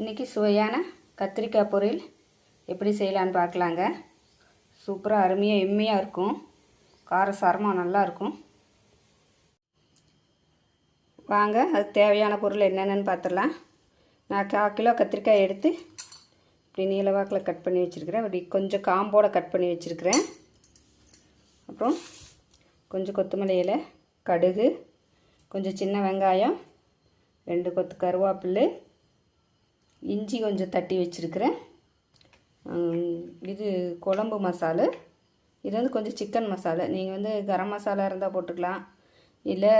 இன்றைக்கி சுவையான கத்திரிக்காய் பொரியல் எப்படி செய்யலான்னு பார்க்கலாங்க. சூப்பராக அருமையாக எம்மையாக இருக்கும், காரசாரமாக நல்லாயிருக்கும். வாங்க அதுக்கு தேவையான பொருள் என்னென்னு பார்த்துடலாம். நான் 1/4 கிலோ கத்திரிக்காய் எடுத்து இப்படி நீளவாக்கில் கட் பண்ணி வச்சுருக்கிறேன். இப்படி கொஞ்சம் காம்போடு கட் பண்ணி வச்சுருக்கிறேன். அப்புறம் கொஞ்சம் கொத்தமல்லி இலை, கடுகு, கொஞ்சம் சின்ன வெங்காயம், 2 கொத்து கருவேப்பிலை, இஞ்சி கொஞ்சம் தட்டி வச்சுருக்கிறேன். இது குழம்பு மசாலா. இது வந்து கொஞ்சம் சிக்கன் மசாலா. நீங்கள் வந்து கரம் மசாலா இருந்தால் போட்டுக்கலாம், இல்லை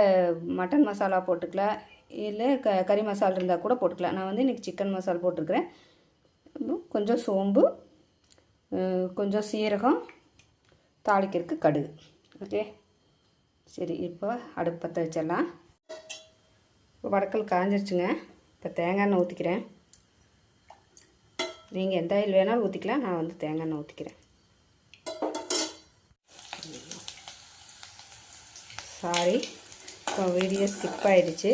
மட்டன் மசாலா போட்டுக்கலாம், இல்லை கறி மசாலா இருந்தால் கூட போட்டுக்கலாம். நான் வந்து இன்றைக்கி சிக்கன் மசாலா போட்டிருக்கிறேன். கொஞ்சம் சோம்பு, கொஞ்சம் சீரகம், தாளிக்கிறதுக்கு கடுகு. ஓகே, சரி. இப்போ அடுப்பு பற்ற வச்சிடலாம். இப்போ வடக்கல் காஞ்சிருச்சுங்க. இப்போ தேங்காய் எண்ணெய் ஊற்றிக்கிறேன். நீங்கள் எந்த ஆயில் வேணாலும் ஊற்றிக்கலாம், நான் வந்து தேங்காய் எண்ணெய் ஊற்றிக்கிறேன். சாரி, இப்போ வீடியோ ஸ்கிப் ஆகிடுச்சு.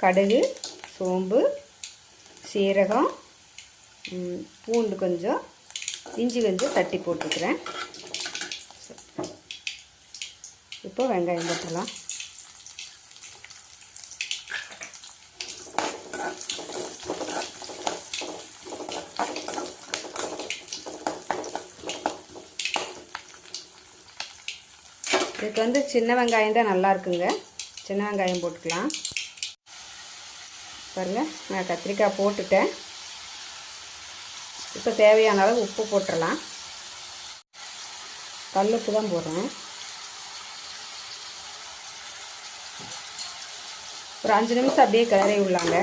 கடுகு, சோம்பு, சீரகம், பூண்டு கொஞ்சம், இஞ்சி கொஞ்சம் தட்டி போட்டுக்கிறேன். இப்போ வெங்காயம் போட்டுடலாம். இதுக்கு வந்து சின்ன வெங்காயம் தான் நல்லா இருக்குங்க. சின்ன வெங்காயம் போட்டுக்கலாம். பாருங்கள், நான் கத்திரிக்காய் போட்டுட்டேன். இப்போ தேவையான அளவு உப்பு போட்டுடலாம். கல்லுப்பு தான் போடுறேன். ஒரு 5 நிமிஷம் அப்படியே கிளறி விடலாங்க.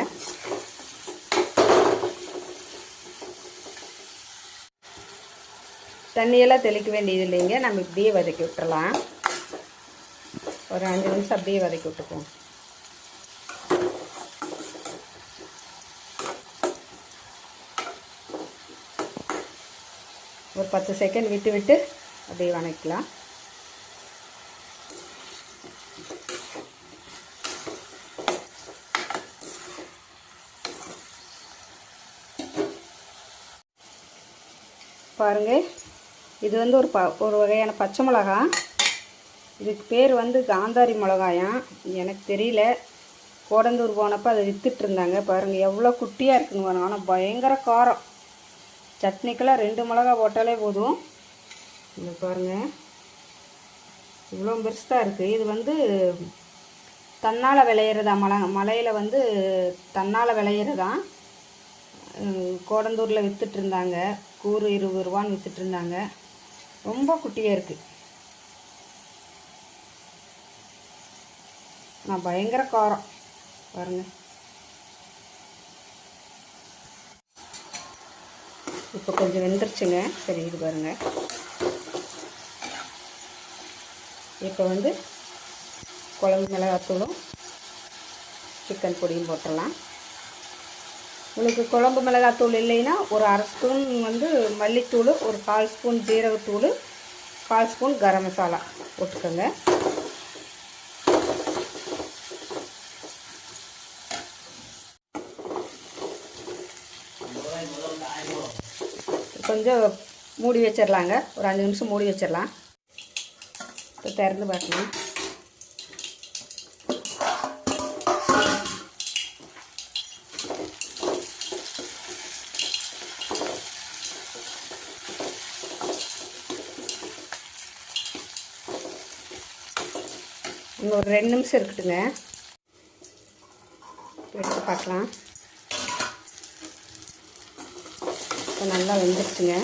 தண்ணியெல்லாம் தெளிக்க வேண்டியது இல்லைங்க, நம்ம இப்படியே வதக்கி விட்டுறலாம். ஒரு 5 நிமிஷம் அப்படியே வதக்கி விட்டுக்குவோம். ஒரு 10 செகண்ட் விட்டு விட்டு அப்படியே வதக்கலாம். பாருங்கள், இது வந்து ஒரு வகையான பச்சை மிளகாய். இதுக்கு பேர் வந்து காந்தாரி மிளகாயாம். எனக்கு தெரியல. கோடந்தூர் போனப்போ அதை விற்றுட்டு இருந்தாங்க. பாருங்கள் எவ்வளோ குட்டியாக இருக்குன்னு பாருங்கள். ஆனால் பயங்கர காரம். சட்னிக்கெல்லாம் 2 மிளகா போட்டாலே போதும். இது பாருங்கள் இவ்வளோ பெருசாக இருக்குது. இது வந்து தன்னால் விளையிறதா, மலையில் வந்து தன்னால் விளையிறதான். கோடந்தூரில் விற்றுட்டு இருந்தாங்க. கூறு 20 ரூபான்னு விற்றுட்டு இருந்தாங்க. ரொம்ப குட்டியாக இருக்குது. நான் பயங்கர காரம் பாருங்கள். இப்போ கொஞ்சம் வெந்துருச்சுங்க. சரி, இது பாருங்கள். இப்போ வந்து குழம்பு மிளகாத்தூளும் சிக்கன் பொடியும் போட்டுடலாம். உங்களுக்கு குழம்பு மிளகாத்தூள் இல்லைன்னா ஒரு 1/2 ஸ்பூன் வந்து மல்லித்தூள், ஒரு 1/4 ஸ்பூன் ஜீரகத்தூள், 1/4 ஸ்பூன் கரம் மசாலா போட்டுக்கோங்க. கொஞ்சம் மூடி வச்சிடலாங்க. ஒரு 5 நிமிஷம் மூடி வச்சிடலாம். இப்போ திறந்து பார்க்கலாம். இன்னும் ஒரு 2 நிமிஷம் இருக்கட்டுங்க. எடுத்து பார்க்கலாம். இப்போ நல்லா வெந்துருச்சுங்க.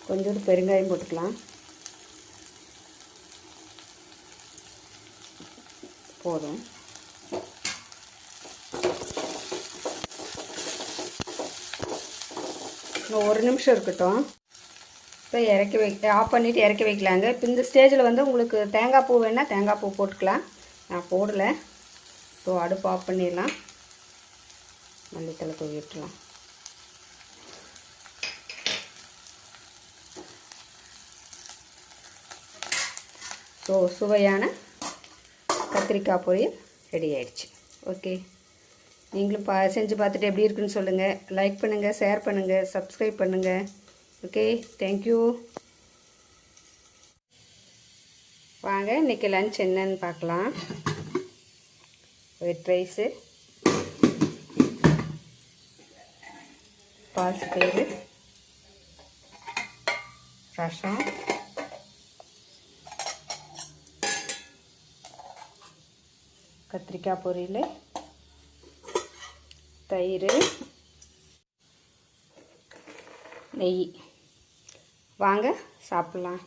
கொஞ்சோண்டு பெருங்காயம் போட்டுக்கலாம். போதும். இன்னும் 1 நிமிஷம் இருக்கட்டும். இப்போ ஆஃப் பண்ணிவிட்டு இறக்கி வைக்கலாங்க. இப்போ இந்த ஸ்டேஜில் வந்து உங்களுக்கு தேங்காய் பூ வேணால் தேங்காய் பூ போட்டுக்கலாம். நான் போடலை. ஸோ அடுப்பு ஆஃப் பண்ணிடலாம். மல்லித்தலை தூவி விட்டுலாம். சுவையான கத்திரிக்காய் பொரியல் ரெடி ஆயிடுச்சு. ஓகே, நீங்களும் செஞ்சு பார்த்துட்டு எப்படி இருக்குன்னு சொல்லுங்கள். லைக் பண்ணுங்கள், ஷேர் பண்ணுங்கள், சப்ஸ்கிரைப் பண்ணுங்கள். Okay, thank you. வாங்க இன்றைக்கி லன்ச் என்னன்னு பார்க்கலாம். ஒயிட் ரைஸு, பாசிப்பயிறு, ரசம், கத்திரிக்காய் பொரியல், தயிர், நெய். வாங்க சாப்பிட்லாம்.